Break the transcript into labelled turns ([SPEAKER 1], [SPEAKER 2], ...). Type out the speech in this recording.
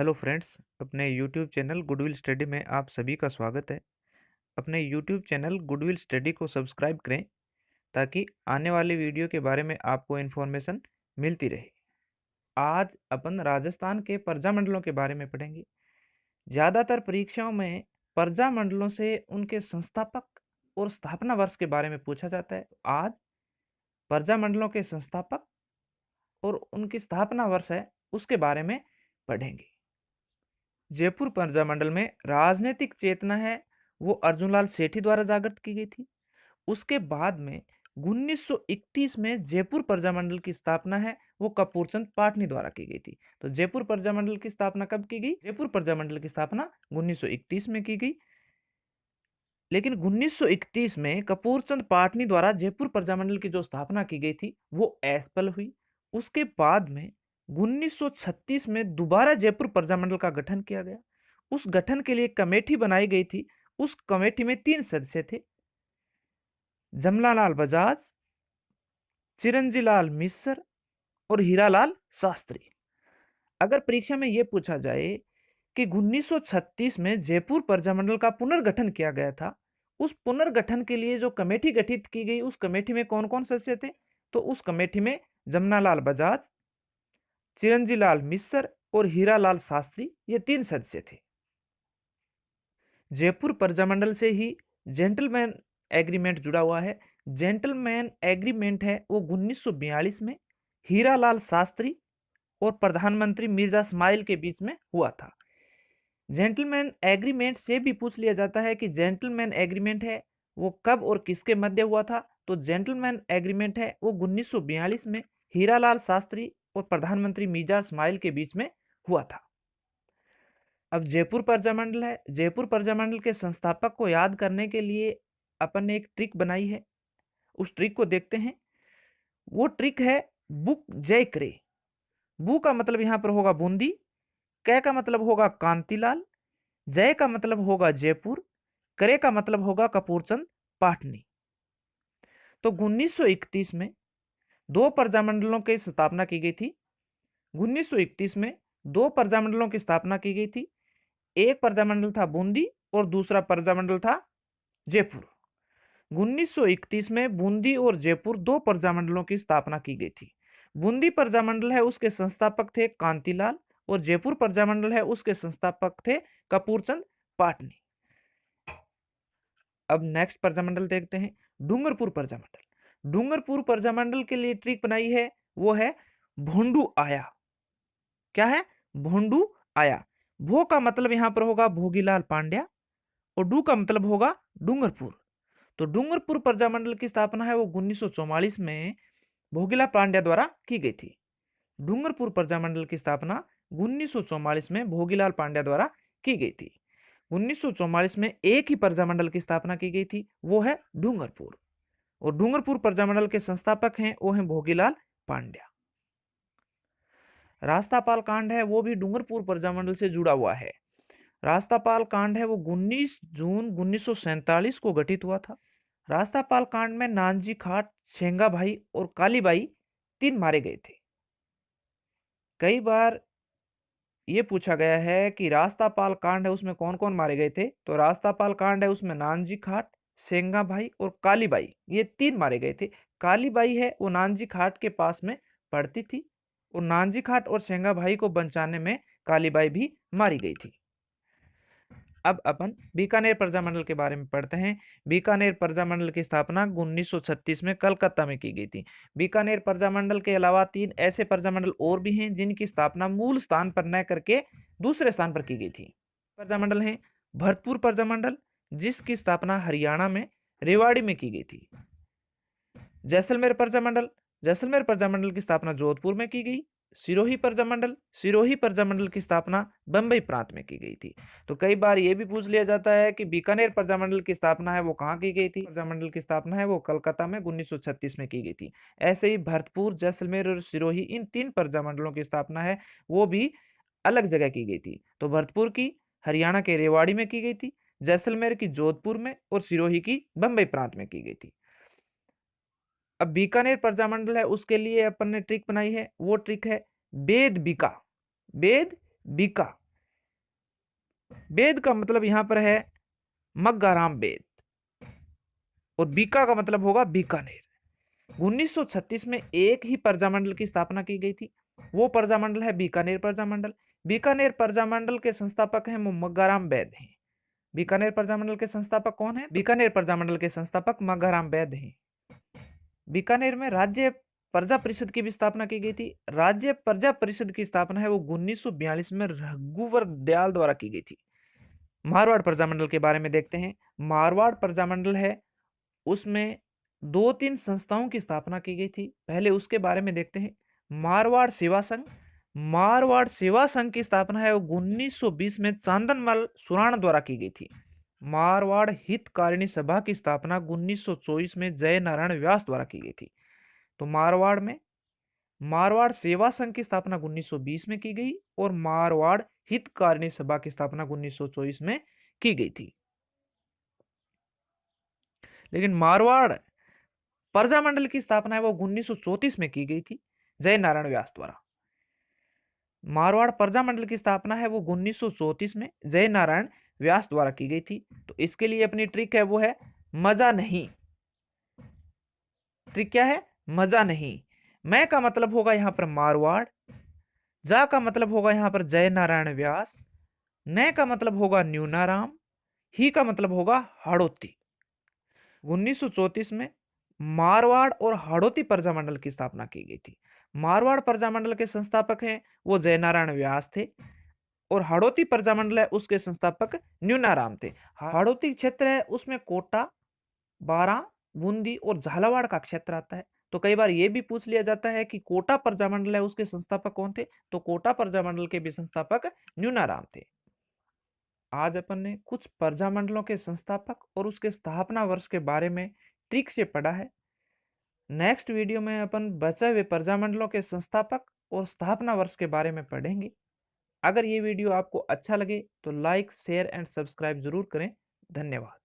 [SPEAKER 1] Hello friends, अपने YouTube channel goodwill study में आप सभी का स्वागत है। अपने यूट्यूब चैनल गुडविल स्टडी को सब्सक्राइब करें ताकि आने वाले वीडियो के बारे में आपको इन्फॉर्मेशन मिलती रहे। आज अपन राजस्थान के प्रजा मंडलों के बारे में पढ़ेंगे। ज़्यादातर परीक्षाओं में प्रजा मंडलों से उनके संस्थापक और स्थापना वर्ष के बारे में पूछा जाता है। आज प्रजा मंडलों के संस्थापक और उनकी स्थापना वर्ष है उसके बारे में पढ़ेंगे। जयपुर प्रजामंडल में राजनीतिक चेतना है वो अर्जुनलाल सेठी द्वारा जागृत की गई थी। उसके बाद में 1931 में जयपुर प्रजामंडल की स्थापना है वो कपूरचंद पाटनी द्वारा की गई थी। तो जयपुर प्रजामंडल की स्थापना कब की गई? जयपुर प्रजामंडल की स्थापना 1931 में की गई। लेकिन 1931 में कपूरचंद पाटनी द्वारा जयपुर प्रजामंडल की जो स्थापना की गई थी वो असफल हुई। उसके बाद में 1936 में दोबारा जयपुर प्रजामंडल का गठन किया गया। उस गठन के लिए एक कमेटी बनाई गई थी। उस कमेटी में 3 सदस्य थे, जमनालाल बजाज, चिरंजीलाल मिश्र और हीरालाल शास्त्री। अगर परीक्षा में यह पूछा जाए कि 1936 में जयपुर प्रजामंडल का पुनर्गठन किया गया था, उस पुनर्गठन के लिए जो कमेटी गठित की गई उस कमेटी में कौन कौन सदस्य थे? तो उस कमेटी में जमनालाल बजाज, चिरंजीलाल मिश्र और हीरालाल शास्त्री, ये 3 सदस्य थे। जयपुर प्रजामंडल से ही जेंटलमैन एग्रीमेंट जुड़ा हुआ है। जेंटलमैन एग्रीमेंट है वो 1942 में हीरालाल शास्त्री और प्रधानमंत्री मिर्जा इस्माइल के बीच में हुआ था। जेंटलमैन एग्रीमेंट से भी पूछ लिया जाता है कि जेंटलमैन एग्रीमेंट है वो कब और किसके मध्य हुआ था। तो जेंटलमैन एग्रीमेंट है वो 1942 में हीरालाल शास्त्री और प्रधानमंत्री मिर्जा इस्माइल के बीच में हुआ था। अब जयपुर प्रजामंडल है। जयपुर प्रजामंडल के संस्थापक को याद करने के लिए अपन ने एक ट्रिक बनाई है। उस ट्रिक को देखते हैं। वो ट्रिक है बुक जय करे। बू का मतलब यहां पर होगा बूंदी, कै का मतलब होगा कांतिलाल, जय का मतलब होगा जयपुर, करे का मतलब होगा कपूरचंद पाटनी। तो 1931 में 2 प्रजामंडलों की स्थापना की गई थी। 1931 में 2 प्रजामंडलों की स्थापना की गई थी। एक प्रजामंडल था बूंदी और दूसरा प्रजामंडल था जयपुर। 1931 में बूंदी और जयपुर 2 प्रजामंडलों की स्थापना की गई थी। बूंदी प्रजामंडल है उसके संस्थापक थे कांतिलाल और जयपुर प्रजामंडल है उसके संस्थापक थे कपूरचंद पाटनी। अब नेक्स्ट प्रजामंडल देखते हैं, डूंगरपुर प्रजामंडल। डूंगरपुर प्रजामंडल के लिए ट्रिक बनाई है वो है भोंडू आया। क्या है? भोंडू आया। भो का मतलब यहां पर होगा भोगीलाल पांड्या और डू का मतलब होगा डूंगरपुर। तो डूंगरपुर प्रजामंडल की स्थापना है वो 1944 में भोगीलाल पांड्या द्वारा की गई थी। डूंगरपुर प्रजामंडल की स्थापना 1944 में भोगीलाल पांड्या द्वारा की गई थी। 1944 में एक ही प्रजामंडल की स्थापना की गई थी, वो है डूंगरपुर। और डूंगरपुर प्रजामंडल के संस्थापक हैं वो हैं भोगीलाल पांड्या। रास्तापाल कांड है वो भी डूंगरपुर प्रजामंडल से जुड़ा हुआ है। रास्तापाल कांड है वो 19 जून 1947 को घटित हुआ था। रास्तापाल कांड में नानजी खाट, शेंगा भाई और कालीबाई 3 मारे गए थे। कई बार ये पूछा गया है कि रास्तापाल कांड है उसमें कौन कौन मारे गए थे। तो रास्तापाल कांड है उसमें नानजी खाट, शेंगा भाई और कालीबाई, ये 3 मारे गए थे। कालीबाई है वो नानजी खाट के पास में पड़ती थी और नानजी खाट और शेंगा भाई को बचाने में कालीबाई भी मारी गई थी। अब अपन बीकानेर प्रजामंडल के बारे में पढ़ते हैं। बीकानेर प्रजामंडल की स्थापना 1936 में कलकत्ता में की गई थी। बीकानेर प्रजामंडल के अलावा 3 ऐसे प्रजामंडल और भी हैं जिनकी स्थापना मूल स्थान पर न करके दूसरे स्थान पर की गई थी। प्रजामंडल है भरतपुर प्रजामंडल, जिसकी स्थापना हरियाणा में रेवाड़ी में की गई थी। जैसलमेर प्रजामंडल, जैसलमेर प्रजामंडल की स्थापना जोधपुर में की गई। सिरोही प्रजामंडल, सिरोही प्रजामंडल की स्थापना बंबई प्रांत में की गई थी। तो कई बार यह भी पूछ लिया जाता है कि बीकानेर प्रजामंडल की स्थापना है वो कहाँ की गई थी। प्रजामंडल की स्थापना है वो कलकत्ता में 1936 में की गई थी। ऐसे ही भरतपुर, जैसलमेर और सिरोही, इन 3 प्रजामंडलों की स्थापना है वो भी अलग जगह की गई थी। तो भरतपुर की हरियाणा के रेवाड़ी में की गई थी, जैसलमेर की जोधपुर में और सिरोही की बंबई प्रांत में की गई थी। अब बीकानेर प्रजामंडल है उसके लिए अपन ने ट्रिक बनाई है, वो ट्रिक है बेद बीका। बेद बीका बेद का मतलब यहां पर है मग्गाराम बेद, और बीका का मतलब होगा बीकानेर। 1936 में एक ही प्रजामंडल की स्थापना की गई थी, वो प्रजामंडल है बीकानेर प्रजामंडल। बीकानेर प्रजामंडल के संस्थापक हैं वो मग्गाराम बैद हैं। बीकानेर प्रजामंडल के संस्थापक कौन है? बीकानेर प्रजामंडल के संस्थापक मग्गाराम बैद हैं। बीकानेर में राज्य प्रजा परिषद की भी स्थापना की गई थी। राज्य प्रजा परिषद की स्थापना है वो 1942 में रघुवर दयाल द्वारा की गई थी। मारवाड़ प्रजामंडल के बारे में देखते हैं। मारवाड़ प्रजामंडल है, उसमें 2-3 संस्थाओं की स्थापना की गई थी। पहले उसके बारे में देखते हैं। मारवाड़ सेवा संघ। मारवाड़ सेवा संघ की स्थापना है वो 1920 में चांदनमल सुराण द्वारा की गई थी। मारवाड़ हितकारिणी सभा की स्थापना 1924 में जय नारायण व्यास द्वारा की गई थी। तो मारवाड़ में मारवाड़ सेवा संघ की स्थापना 1920 में की गई और मारवाड़ हितकारिणी सभा की स्थापना 1924 में की गई थी। लेकिन मारवाड़ प्रजामंडल की स्थापना है वो 1934 में की गई थी जय नारायण व्यास द्वारा। मारवाड़ प्रजामंडल की स्थापना है वो 1934 में जय नारायण व्यास द्वारा की गई थी। तो इसके लिए अपनी ट्रिक है वो है मजा नहीं। ट्रिक क्या है? मजा नहीं। मैं का मतलब होगा यहां पर मारवाड़, जा का मतलब होगा यहां पर जय नारायण व्यास, न का मतलब होगा न्यूनाराम, ही का मतलब होगा हाड़ौती। 1934 में मारवाड़ और हाड़ौती प्रजामंडल की स्थापना की गई थी। मारवाड़ प्रजामंडल के संस्थापक हैं वो जयनारायण व्यास थे, और हाड़ौती प्रजामंडल है उसके संस्थापक न्यूनाराम थे। हाड़ौती क्षेत्र है उसमें कोटा, बारां, बूंदी और झालावाड़ का क्षेत्र आता है। तो कई बार यह भी पूछ लिया जाता है कि कोटा प्रजामंडल है उसके संस्थापक कौन थे? तो कोटा प्रजामंडल के भी संस्थापक न्यूनाराम थे। आज अपन ने कुछ प्रजामंडलों के संस्थापक और उसके स्थापना वर्ष के बारे में ट्रिक से पढ़ा है। नेक्स्ट वीडियो में अपन बचे हुए प्रजामंडलों के संस्थापक और स्थापना वर्ष के बारे में पढ़ेंगे। अगर ये वीडियो आपको अच्छा लगे तो लाइक, शेयर एंड सब्सक्राइब जरूर करें। धन्यवाद।